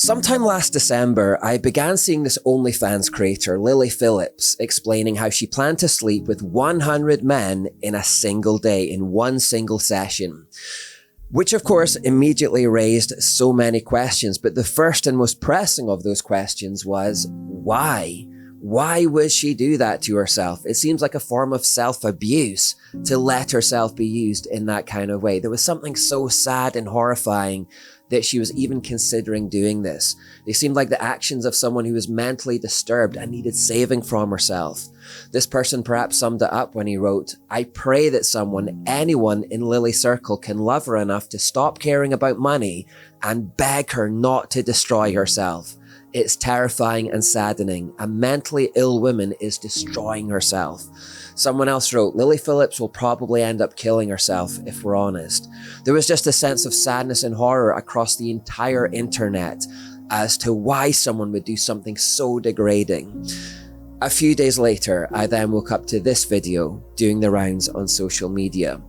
Sometime last December, I began seeing this OnlyFans creator, Lily Phillips, explaining how she planned to sleep with 100 men in a single day, in one single session. Which of course immediately raised so many questions, but the first and most pressing of those questions was, why? Why would she do that to herself? It seems like a form of self-abuse to let herself be used in that kind of way. There was something so sad and horrifying that she was even considering doing this. They seemed like the actions of someone who was mentally disturbed and needed saving from herself. This person perhaps summed it up when he wrote, "I pray that someone, anyone in Lily's circle can love her enough to stop caring about money and beg her not to destroy herself. It's terrifying and saddening. A mentally ill woman is destroying herself." Someone else wrote, "Lily Phillips will probably end up killing herself if we're honest." There was just a sense of sadness and horror across the entire internet as to why someone would do something so degrading. A few days later, I then woke up to this video doing the rounds on social media.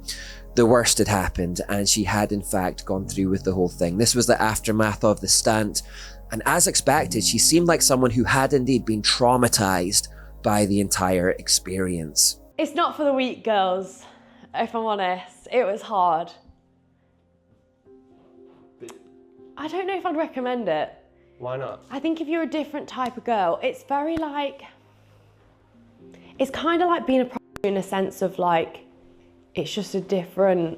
The worst had happened and she had in fact gone through with the whole thing. This was the aftermath of the stunt. And as expected, she seemed like someone who had indeed been traumatized by the entire experience. It's not for the weak, girls, if I'm honest. It was hard. I don't know if I'd recommend it. Why not? I think if you're a different type of girl, it's very like, it's kind of like being a prostitute in a sense of like, it's just a different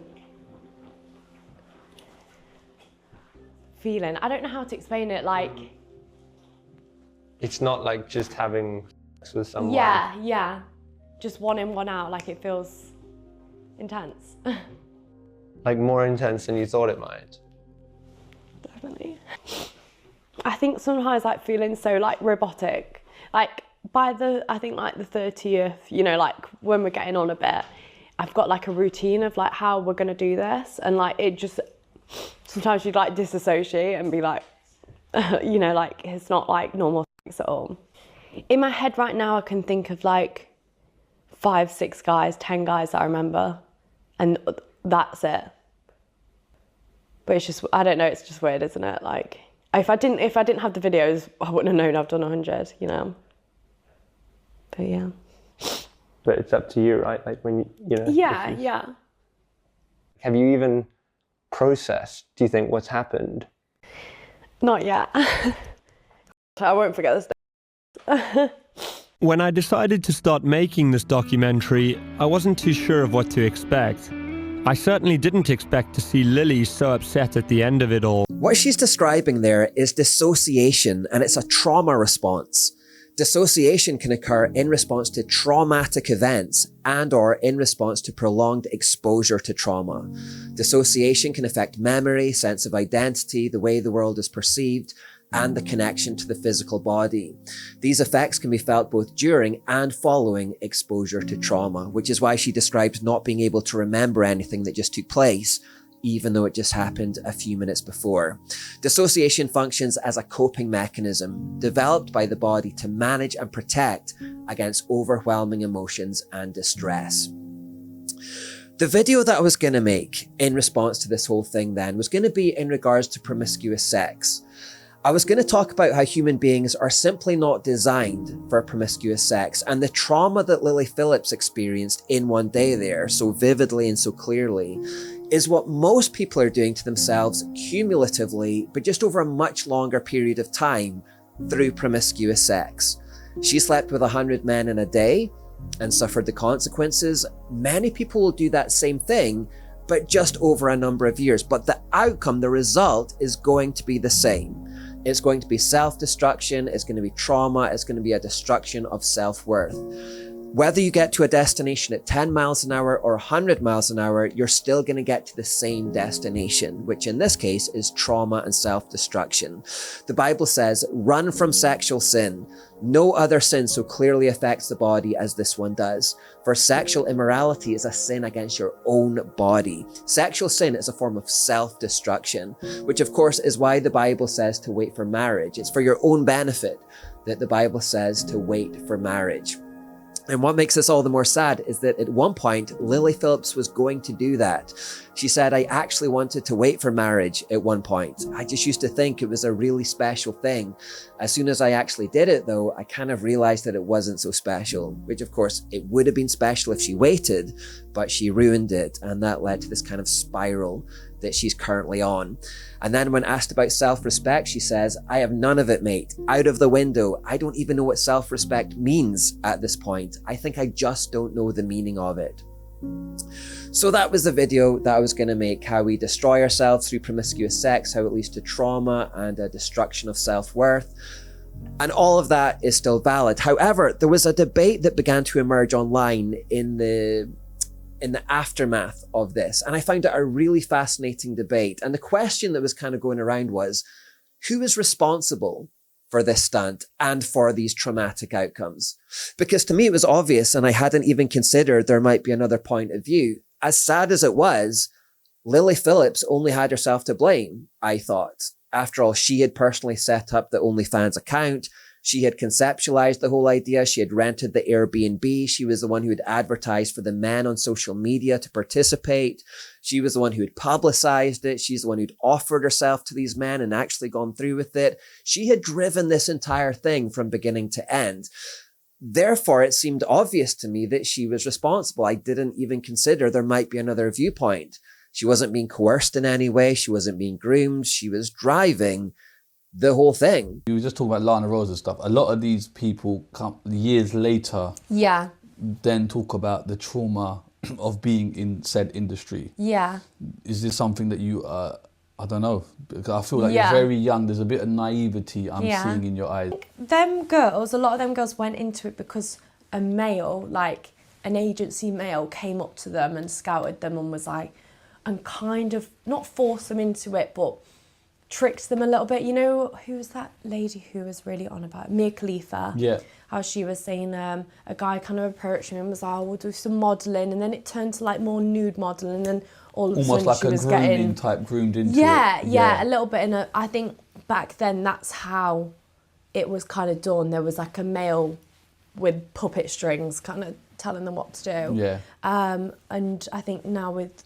feeling. I don't know how to explain it, like... It's not like just having sex with someone. Yeah. Just one in, one out, like it feels intense. Like more intense than you thought it might. Definitely. I think sometimes like feeling so like robotic, like by the, I think like the 30th, you know, like when we're getting on a bit, I've got like a routine of like how we're gonna do this, and like it just, sometimes you'd like disassociate and be like, you know, like it's not like normal sex at all. In my head right now, I can think of like 5, 6 guys, 10 guys that I remember, and that's it. But it's just, I don't know, it's just weird, isn't it? Like, if I didn't have the videos, I wouldn't have known I've done 100, you know? But yeah. But it's up to you, right? Like when you know. Yeah. Have you even processed, do you think, what's happened? Not yet. I won't forget this. When I decided to start making this documentary, I wasn't too sure of what to expect. I certainly didn't expect to see Lily so upset at the end of it all. What she's describing there is dissociation, and it's a trauma response. Dissociation can occur in response to traumatic events and/or in response to prolonged exposure to trauma. Dissociation can affect memory, sense of identity, the way the world is perceived, and the connection to the physical body. These effects can be felt both during and following exposure to trauma, which is why she described not being able to remember anything that just took place, even though it just happened a few minutes before. Dissociation functions as a coping mechanism developed by the body to manage and protect against overwhelming emotions and distress. The video that I was going to make in response to this whole thing then was going to be in regards to promiscuous sex. I was going to talk about how human beings are simply not designed for promiscuous sex, and the trauma that Lily Phillips experienced in one day there so vividly and so clearly is what most people are doing to themselves cumulatively, but just over a much longer period of time through promiscuous sex. She slept with 100 men in a day and suffered the consequences. Many people will do that same thing, but just over a number of years. But the outcome, the result, is going to be the same. It's going to be self-destruction, it's going to be trauma, it's going to be a destruction of self-worth. Whether you get to a destination at 10 miles an hour or 100 miles an hour, you're still going to get to the same destination, which in this case is trauma and self-destruction. The Bible says, "Run from sexual sin. No other sin so clearly affects the body as this one does. For sexual immorality is a sin against your own body." Sexual sin is a form of self-destruction, which of course is why the Bible says to wait for marriage. It's for your own benefit that the Bible says to wait for marriage. And what makes this all the more sad is that at one point, Lily Phillips was going to do that. She said, I actually wanted to wait for marriage at one point. I just used to think it was a really special thing. As soon as I actually did it though, I kind of realized that it wasn't so special, which of course it would have been special if she waited, but she ruined it. And that led to this kind of spiral that she's currently on. And then when asked about self-respect, she says, I have none of it, mate. Out of the window. I don't even know what self-respect means at this point. I think I just don't know the meaning of it. So that was the video that I was going to make, how we destroy ourselves through promiscuous sex, how it leads to trauma and a destruction of self-worth. And all of that is still valid. However, there was a debate that began to emerge online in the aftermath of this. And I found it a really fascinating debate. And the question that was kind of going around was, who is responsible for this stunt and for these traumatic outcomes? Because to me, it was obvious, and I hadn't even considered there might be another point of view. As sad as it was, Lily Phillips only had herself to blame, I thought. After all, she had personally set up the OnlyFans account. She had conceptualized the whole idea. She had rented the Airbnb. She was the one who had advertised for the men on social media to participate. She was the one who had publicized it. She's the one who'd offered herself to these men and actually gone through with it. She had driven this entire thing from beginning to end. Therefore, it seemed obvious to me that she was responsible. I didn't even consider there might be another viewpoint. She wasn't being coerced in any way. She wasn't being groomed. She was driving the whole thing. You were just talking about Lana Rose and stuff. A lot of these people come years later, then talk about the trauma of being in said industry. Is this something that you, I don't know, because I feel like you're very young. There's a bit of naivety I'm seeing in your eyes. Them girls, a lot of them girls went into it because a male, like an agency male, came up to them and scouted them and was like, and kind of, not forced them into it, but tricked them a little bit. You know, who was that lady who was really on about it? Mia Khalifa. Yeah. How she was saying a guy kind of approached me and was like, oh, we'll do some modelling. And then it turned to like more nude modelling. And then all of a sudden like she a was grooming getting... type, groomed into it. Yeah, a little bit. And I think back then that's how it was kind of done. There was like a male with puppet strings kind of telling them what to do. Yeah. And I think now with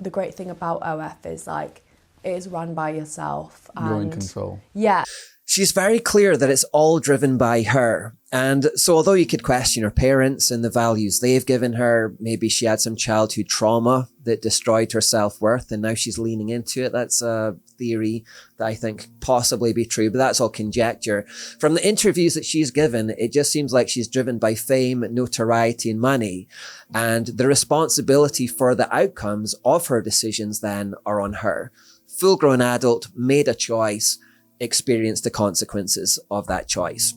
the great thing about OF is like, it is run by yourself. You're in control. Yeah. She's very clear that it's all driven by her. And so although you could question her parents and the values they've given her, maybe she had some childhood trauma that destroyed her self-worth and now she's leaning into it. That's a theory that I think possibly be true, but that's all conjecture. From the interviews that she's given, it just seems like she's driven by fame, notoriety, and money. And the responsibility for the outcomes of her decisions then are on her. Full-grown adult, made a choice, experienced the consequences of that choice.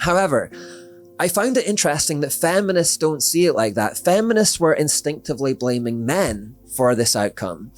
However, I found it interesting that feminists don't see it like that. Feminists were instinctively blaming men for this outcome.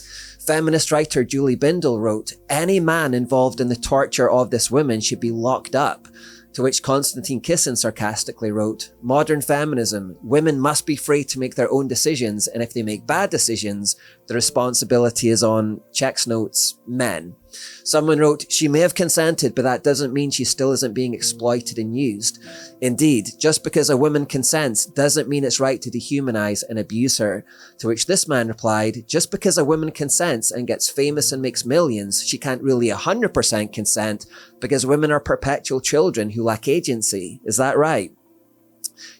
Feminist writer Julie Bindel wrote, any man involved in the torture of this woman should be locked up. To which Konstantin Kisin sarcastically wrote, modern feminism, women must be free to make their own decisions, and if they make bad decisions, the responsibility is on, checks notes, men. Someone wrote, she may have consented, but that doesn't mean she still isn't being exploited and used. Indeed, just because a woman consents doesn't mean it's right to dehumanize and abuse her. To which this man replied, just because a woman consents and gets famous and makes millions, she can't really 100% consent because women are perpetual children who lack agency. Is that right?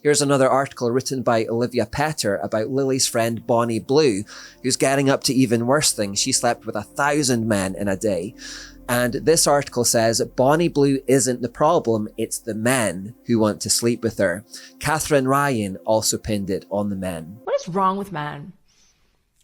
Here's another article written by Olivia Petter about Lily's friend Bonnie Blue, who's getting up to even worse things. She slept with 1,000 men in a day. And this article says Bonnie Blue isn't the problem, it's the men who want to sleep with her. Catherine Ryan also pinned it on the men. What is wrong with men?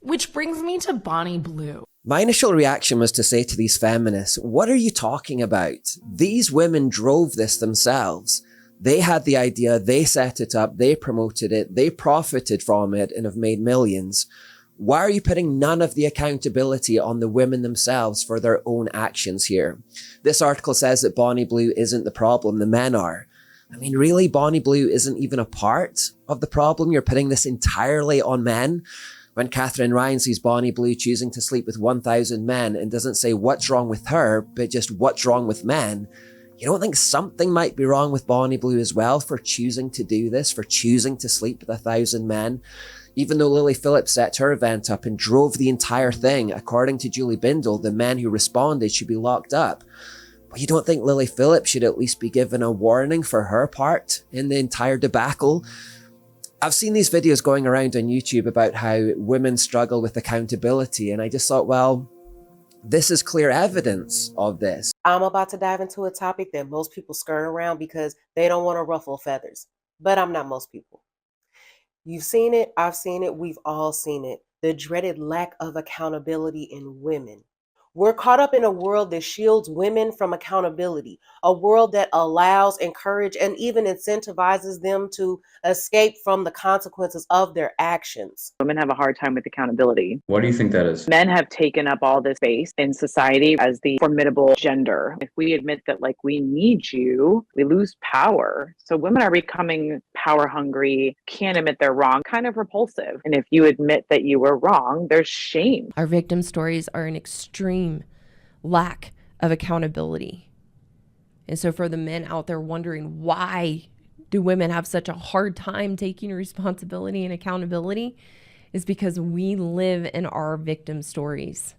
Which brings me to Bonnie Blue. My initial reaction was to say to these feminists, what are you talking about? These women drove this themselves. They had the idea, they set it up, they promoted it, they profited from it and have made millions. Why are you putting none of the accountability on the women themselves for their own actions here? This article says that Bonnie Blue isn't the problem, the men are. I mean, really, Bonnie Blue isn't even a part of the problem? You're putting this entirely on men? When Catherine Ryan sees Bonnie Blue choosing to sleep with 1,000 men and doesn't say what's wrong with her, but just what's wrong with men, you don't think something might be wrong with Bonnie Blue as well for choosing to do this, for choosing to sleep with 1,000 men? Even though Lily Phillips set her event up and drove the entire thing, according to Julie Bindel, the men who responded should be locked up. But you don't think Lily Phillips should at least be given a warning for her part in the entire debacle? I've seen these videos going around on YouTube about how women struggle with accountability, and I just thought, well, this is clear evidence of this. I'm about to dive into a topic that most people skirt around because they don't want to ruffle feathers. But I'm not most people. You've seen it, I've seen it, we've all seen it. The dreaded lack of accountability in women. We're caught up in a world that shields women from accountability, a world that allows, encourages, and even incentivizes them to escape from the consequences of their actions. Women have a hard time with accountability. Why do you think that is? Men have taken up all this space in society as the formidable gender. If we admit that, like, we need you, we lose power. So women are becoming power hungry, can't admit they're wrong, kind of repulsive. And if you admit that you were wrong, there's shame. Our victim stories are an extreme lack of accountability. And so for the men out there wondering, why do women have such a hard time taking responsibility and accountability, is because we live in our victim stories.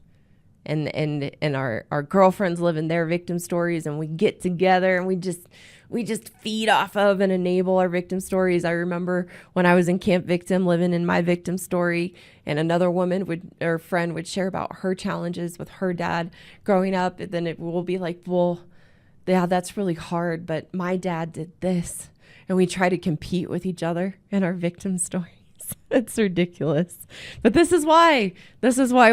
And our girlfriends live in their victim stories, and we get together and we just feed off of and enable our victim stories. I remember when I was in Camp Victim, living in my victim story, and another woman or friend would share about her challenges with her dad growing up, and then it will be like, well, yeah, that's really hard, but my dad did this. And we try to compete with each other in our victim stories. It's ridiculous. But this is why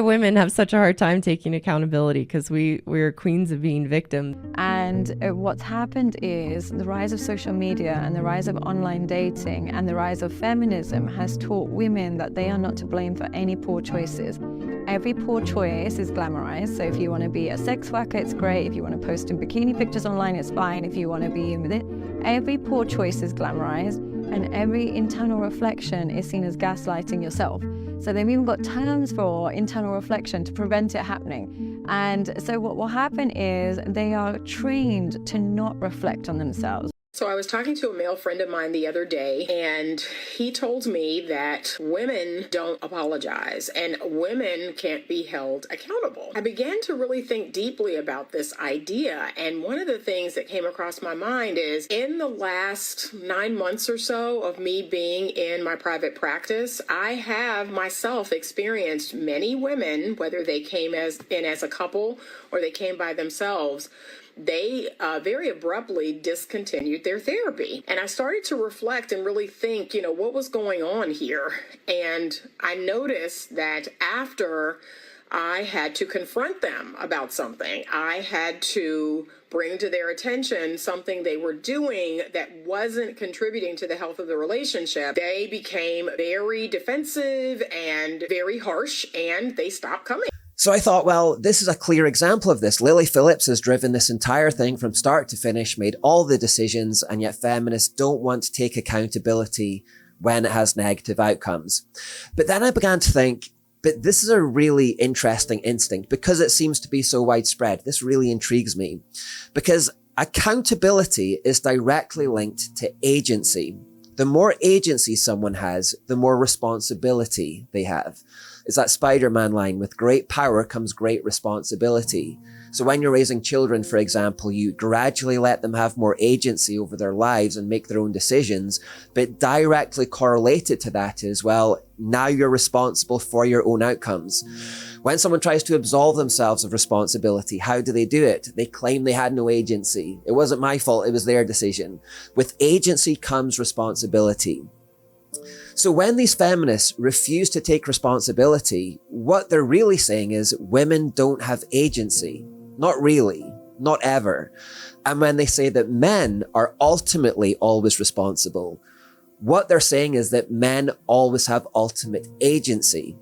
women have such a hard time taking accountability, because we're queens of being victims. And what's happened is the rise of social media and the rise of online dating and the rise of feminism has taught women that they are not to blame for any poor choices. Every poor choice is glamorized. So if you want to be a sex worker, it's great. If you want to post in bikini pictures online, it's fine. If you want to be in with it, every poor choice is glamorized. And every internal reflection is seen as gaslighting yourself. So they've even got terms for internal reflection to prevent it happening. And so what will happen is they are trained to not reflect on themselves. So I was talking to a male friend of mine the other day, and he told me that women don't apologize and women can't be held accountable. I began to really think deeply about this idea, and one of the things that came across my mind is, in the last 9 months or so of me being in my private practice, I have myself experienced many women, whether they came in as a couple or they came by themselves, they very abruptly discontinued their therapy. And I started to reflect and really think, what was going on here? And I noticed that after I had to confront them about something, I had to bring to their attention something they were doing that wasn't contributing to the health of the relationship, they became very defensive and very harsh, and they stopped coming. So I thought, well, this is a clear example of this. Lily Phillips has driven this entire thing from start to finish, made all the decisions, and yet feminists don't want to take accountability when it has negative outcomes. But then I began to think, but this is a really interesting instinct because it seems to be so widespread. This really intrigues me because accountability is directly linked to agency. The more agency someone has, the more responsibility they have. It's that Spider-Man line, with great power comes great responsibility. So when you're raising children, for example, you gradually let them have more agency over their lives and make their own decisions, but directly correlated to that is, well, now you're responsible for your own outcomes. When someone tries to absolve themselves of responsibility, how do they do it? They claim they had no agency. It wasn't my fault, it was their decision. With agency comes responsibility. So when these feminists refuse to take responsibility, what they're really saying is women don't have agency. Not really, not ever. And when they say that men are ultimately always responsible, what they're saying is that men always have ultimate agency.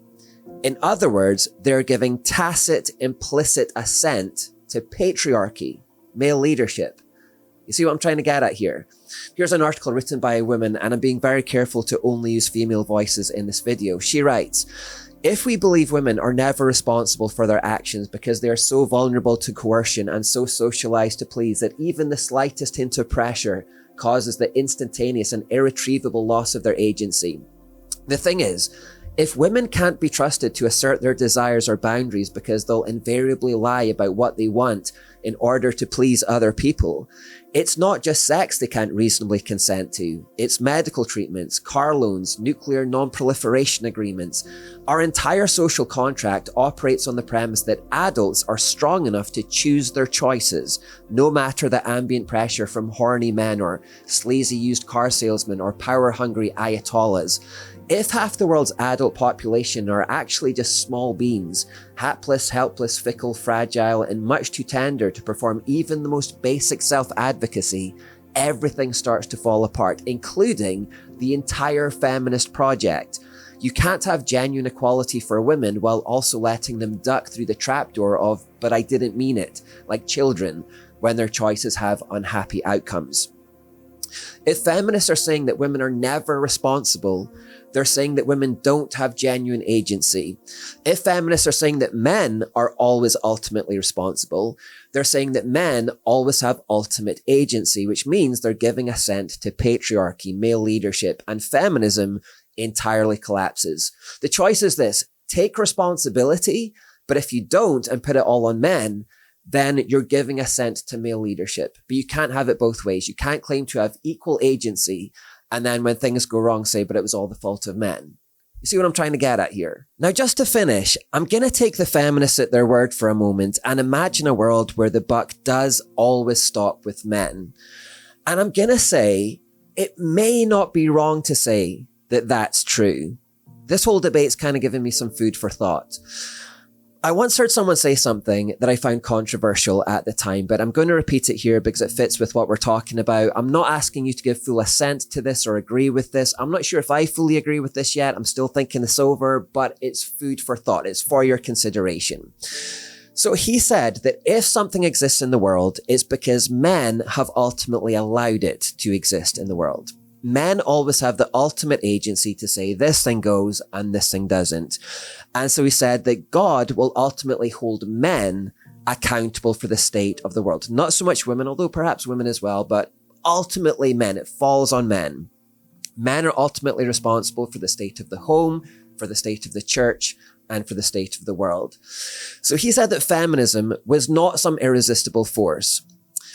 In other words, they're giving tacit, implicit assent to patriarchy, male leadership. You see what I'm trying to get at here? Here's an article written by a woman, and I'm being very careful to only use female voices in this video. She writes, "If we believe women are never responsible for their actions because they are so vulnerable to coercion and so socialized to please that even the slightest hint of pressure causes the instantaneous and irretrievable loss of their agency, The thing is, if women can't be trusted to assert their desires or boundaries because they'll invariably lie about what they want in order to please other people, it's not just sex they can't reasonably consent to. It's medical treatments, car loans, nuclear non-proliferation agreements. Our entire social contract operates on the premise that adults are strong enough to choose their choices, no matter the ambient pressure from horny men or sleazy used car salesmen or power-hungry ayatollahs. If half the world's adult population are actually just small beings, hapless, helpless, fickle, fragile, and much too tender to perform even the most basic self-advocacy, everything starts to fall apart, including the entire feminist project. You can't have genuine equality for women while also letting them duck through the trapdoor of, but I didn't mean it, like children, when their choices have unhappy outcomes. If feminists are saying that women are never responsible, they're saying that women don't have genuine agency. If feminists are saying that men are always ultimately responsible, they're saying that men always have ultimate agency, which means they're giving assent to patriarchy, male leadership, and feminism entirely collapses. The choice is this: take responsibility, but if you don't and put it all on men, then you're giving assent to male leadership. But you can't have it both ways. You can't claim to have equal agency and then when things go wrong say, but it was all the fault of men. You see what I'm trying to get at here? Now, just to finish, I'm going to take the feminists at their word for a moment and imagine a world where the buck does always stop with men. And I'm going to say, it may not be wrong to say that that's true. This whole debate's kind of given me some food for thought. I once heard someone say something that I found controversial at the time, but I'm going to repeat it here because it fits with what we're talking about. I'm not asking you to give full assent to this or agree with this. I'm not sure if I fully agree with this yet. I'm still thinking this over, but it's food for thought. It's for your consideration. So he said that if something exists in the world, it's because men have ultimately allowed it to exist in the world. Men always have the ultimate agency to say this thing goes and this thing doesn't. And so he said that God will ultimately hold men accountable for the state of the world. Not so much women, although perhaps women as well, but ultimately men. It falls on men. Men are ultimately responsible for the state of the home, for the state of the church, and for the state of the world. So he said that feminism was not some irresistible force.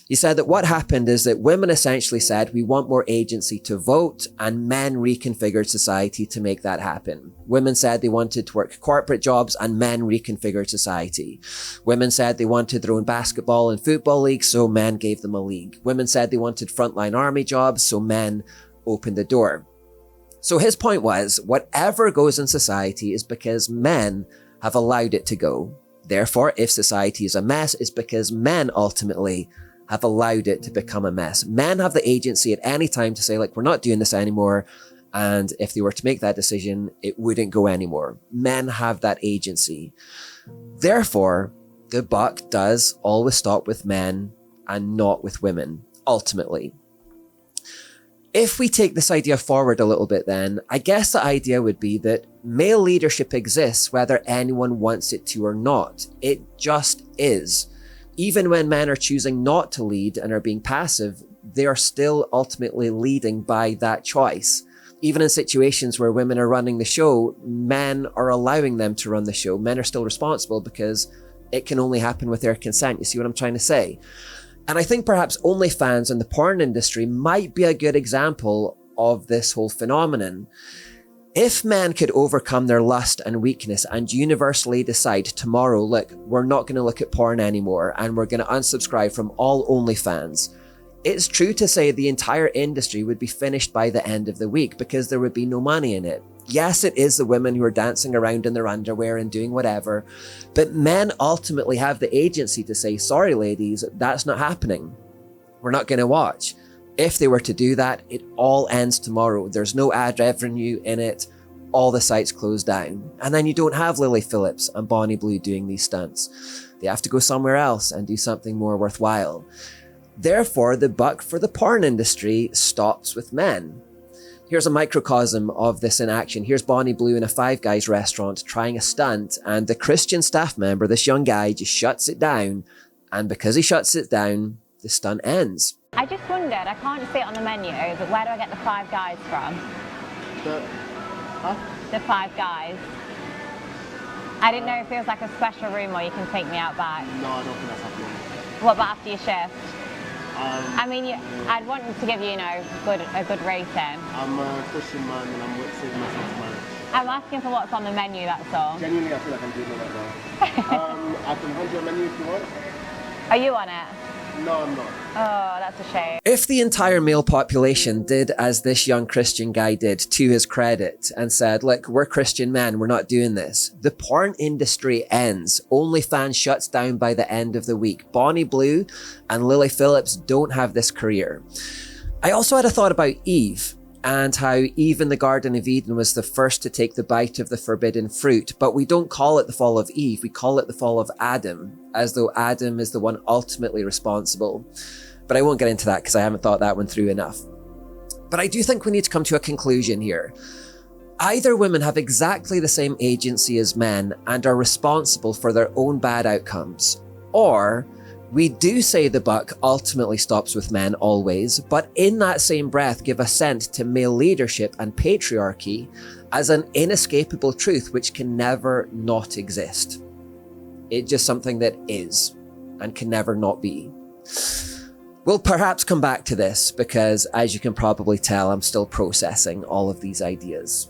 He said that what happened is that women essentially said, we want more agency to vote, and men reconfigured society to make that happen. Women said they wanted to work corporate jobs, and men reconfigured society. Women said they wanted their own basketball and football leagues, so men gave them a league. Women said they wanted frontline army jobs, so men opened the door. So his point was, whatever goes in society is because men have allowed it to go. Therefore, if society is a mess, it's because men ultimately have allowed it to become a mess. Men have the agency at any time to say, like, we're not doing this anymore. And if they were to make that decision, it wouldn't go anymore. Men have that agency. Therefore, the buck does always stop with men and not with women, ultimately. If we take this idea forward a little bit then, I guess the idea would be that male leadership exists whether anyone wants it to or not. It just is. Even when men are choosing not to lead and are being passive, they are still ultimately leading by that choice. Even in situations where women are running the show, men are allowing them to run the show. Men are still responsible because it can only happen with their consent. You see what I'm trying to say? And I think perhaps OnlyFans and the porn industry might be a good example of this whole phenomenon. If men could overcome their lust and weakness and universally decide tomorrow, look, we're not going to look at porn anymore and we're going to unsubscribe from all OnlyFans, it's true to say the entire industry would be finished by the end of the week because there would be no money in it. Yes, it is the women who are dancing around in their underwear and doing whatever, but men ultimately have the agency to say, sorry ladies, that's not happening. We're not going to watch. If they were to do that, it all ends tomorrow. There's no ad revenue in it. All the sites close down. And then you don't have Lily Phillips and Bonnie Blue doing these stunts. They have to go somewhere else and do something more worthwhile. Therefore, the buck for the porn industry stops with men. Here's a microcosm of this in action. Here's Bonnie Blue in a Five Guys restaurant trying a stunt, and the Christian staff member, this young guy, just shuts it down. And because he shuts it down, the stunt ends. I just wondered, I can't see it on the menu, but where do I get the Five Guys from? Huh? The 5 guys. I didn't know if there was like a special room or you can take me out back. No, I don't think that's happening. What about after your shift? I mean, I'd want to give you, a good rating. I'm a Christian man and I'm saving myself to marriage. I'm asking for what's on the menu, that's all. Genuinely, I feel like I'm doing it right now. I can hand you a menu if you want. Are you on it? No, I'm not. Oh, that's a shame. If the entire male population did as this young Christian guy did, to his credit, and said, look, we're Christian men, we're not doing this, the porn industry ends. OnlyFans shuts down by the end of the week. Bonnie Blue and Lily Phillips don't have this career. I also had a thought about Eve, and how Eve in the Garden of Eden was the first to take the bite of the forbidden fruit, but we don't call it the fall of Eve, we call it the fall of Adam, as though Adam is the one ultimately responsible. But I won't get into that because I haven't thought that one through enough. But I do think we need to come to a conclusion here. Either women have exactly the same agency as men and are responsible for their own bad outcomes, or we do say the buck ultimately stops with men always, but in that same breath give assent to male leadership and patriarchy as an inescapable truth which can never not exist. It's just something that is and can never not be. We'll perhaps come back to this because, as you can probably tell, I'm still processing all of these ideas.